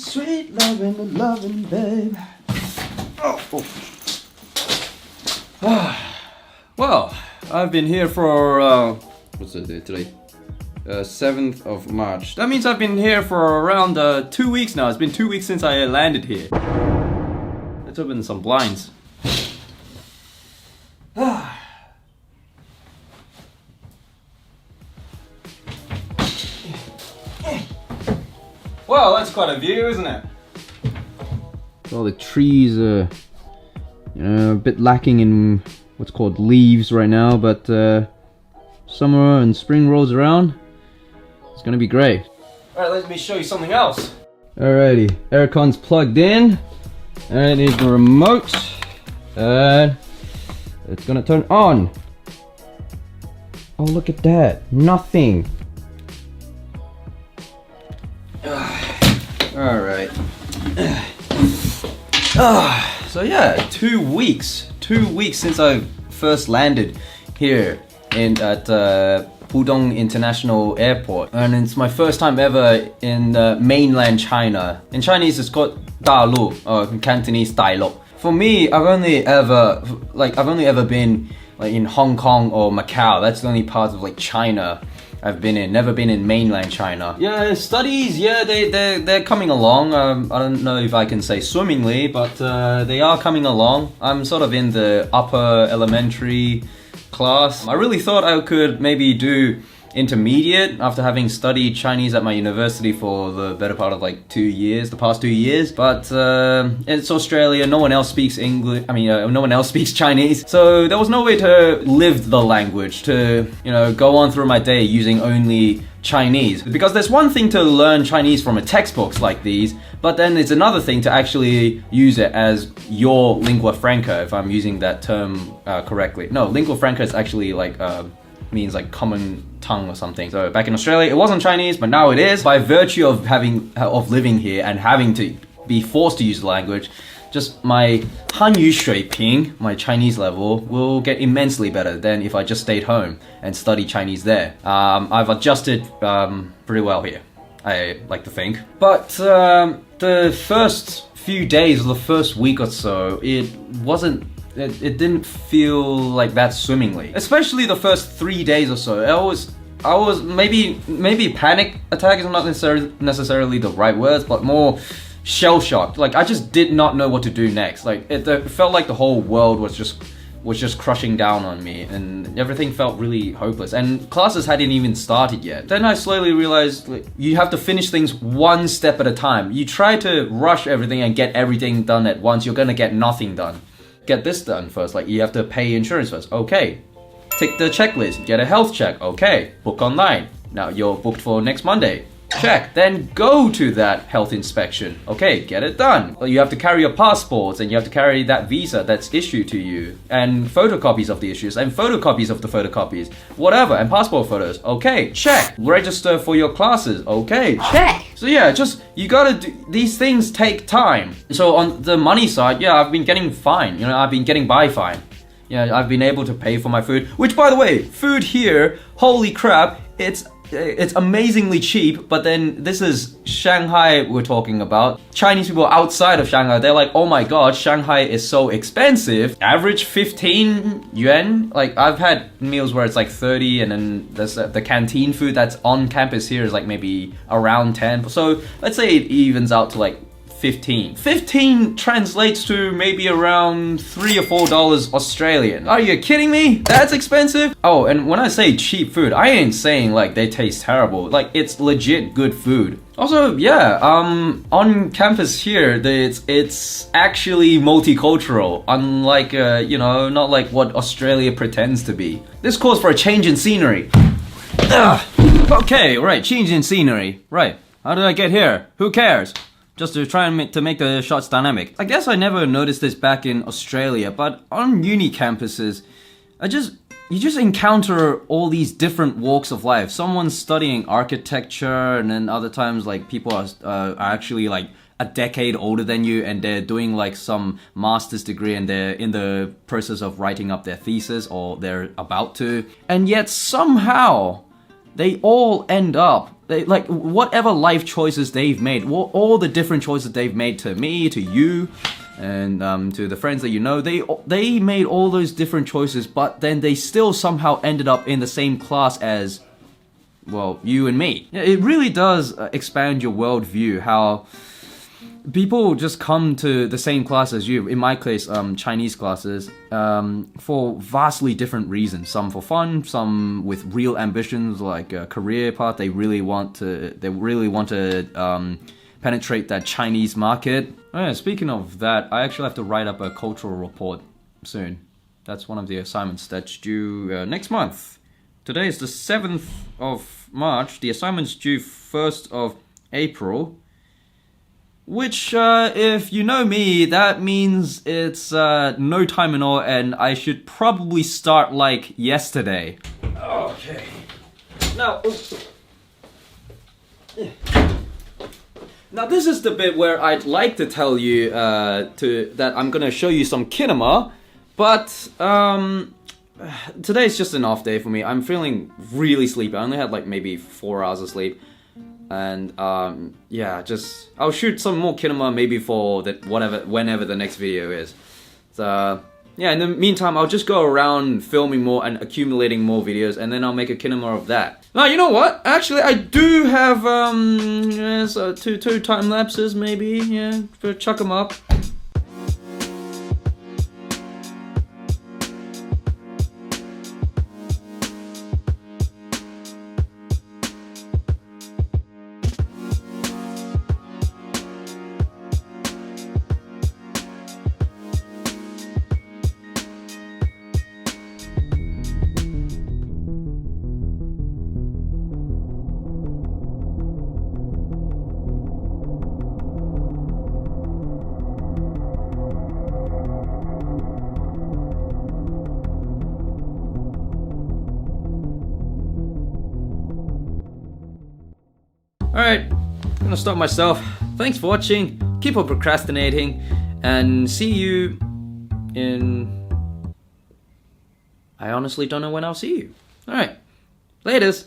sweet loving, babe. Oh. Well, I've been here for, what's the day today? 7th of March. That means I've been here for around 2 weeks now. It's been 2 weeks since I landed here. Let's open some blinds. Well, that's quite a view, isn't it? All the trees are, a bit lacking in what's called leaves right now, but summer and spring rolls around. It's gonna be great. Alright, let me show you something else. Alrighty, aircon's plugged in, and here's the remote, and it's gonna turn on. Oh, look at that, nothing. Alright. So yeah, 2 weeks. 2 weeks since I first landed here at Pudong International Airport. And it's my first time ever in mainland China. In Chinese it's called Dalu, or in Cantonese Dailok. For me, I've only ever been like in Hong Kong or Macau. That's the only part of like China I've been in, never been in mainland China. Yeah, studies, yeah, they're coming along. I don't know if I can say swimmingly, but they are coming along. I'm sort of in the upper elementary class. I really thought I could maybe do intermediate after having studied Chinese at my university for the better part of like 2 years, the past 2 years. But it's Australia, no one else speaks English, no one else speaks Chinese. So there was no way to live the language, to, go on through my day using only Chinese. Because there's one thing to learn Chinese from a textbooks like these, but then it's another thing to actually use it as your lingua franca, if I'm using that term correctly. No, lingua franca is actually like means like common tongue or something. So back in Australia, it wasn't Chinese, but now it is. By virtue of living here and having to be forced to use the language, just my Hanyu 水平, my Chinese level, will get immensely better than if I just stayed home and studied Chinese there. I've adjusted pretty well here, I like to think. But the first few days, or the first week or so, it didn't feel like that swimmingly. Especially the first 3 days or so. I was maybe panic attack is not necessarily the right words, but more shell shocked. Like I just did not know what to do next. Like it felt like the whole world was just crushing down on me, and everything felt really hopeless. And classes hadn't even started yet. Then I slowly realized like, you have to finish things one step at a time. You try to rush everything and get everything done at once, you're gonna get nothing done. Get this done first, like you have to pay insurance first, okay. Tick the checklist, get a health check, okay. Book online, now you're booked for next Monday, check. Then go to that health inspection, okay, get it done. You have to carry your passports, and you have to carry that visa that's issued to you, and photocopies of the issues, and photocopies of the photocopies, whatever, and passport photos, okay, check. Register for your classes, okay, check. So yeah, you gotta do, these things take time. So on the money side, yeah, I've been getting fine, I've been getting by fine. Yeah, I've been able to pay for my food, which by the way, food here, holy crap, it's amazingly cheap. But then this is Shanghai we're talking about. Chinese people outside of Shanghai, they're like, oh my god, Shanghai is so expensive. Average 15 yuan. Like I've had meals where it's like 30, and then there's the canteen food that's on campus here is like maybe around 10. So let's say it evens out to like 15. 15 translates to maybe around $3 or $4 Australian. Are you kidding me? That's expensive? Oh, and when I say cheap food, I ain't saying like they taste terrible. Like it's legit good food. Also, yeah, on campus here, it's actually multicultural, unlike, not like what Australia pretends to be. This calls for a change in scenery. Okay, right, change in scenery. Right, how did I get here? Who cares? Just to try and make the shots dynamic. I guess I never noticed this back in Australia, but on uni campuses, you just encounter all these different walks of life. Someone's studying architecture, and then other times like people are actually like a decade older than you, and they're doing like some master's degree, and they're in the process of writing up their thesis, or they're about to. And yet somehow they all end up They like whatever life choices they've made, all the different choices they've made to me, to you, and to the friends that you know. They made all those different choices, but then they still somehow ended up in the same class as, well, you and me. It really does expand your worldview, how people just come to the same class as you, in my case, Chinese classes, for vastly different reasons. Some for fun, some with real ambitions, like a career path. They really want to penetrate that Chinese market. Oh yeah, speaking of that, I actually have to write up a cultural report soon. That's one of the assignments that's due next month. Today is the 7th of March. The assignment's due 1st of April. Which, if you know me, that means it's no time at all, and I should probably start like yesterday. Okay. Now, this is the bit where I'd like to tell you that I'm gonna show you some kinema, but today's just an off day for me. I'm feeling really sleepy. I only had like maybe 4 hours of sleep. And yeah, I'll shoot some more kinema maybe for whenever the next video is. So yeah, in the meantime, I'll just go around filming more and accumulating more videos, and then I'll make a kinema of that. Now, you know what? Actually, I do have two time lapses maybe. Yeah, chuck them up. Alright, I'm gonna stop myself. Thanks for watching, keep on procrastinating, and see you in... I honestly don't know when I'll see you. Alright, laters!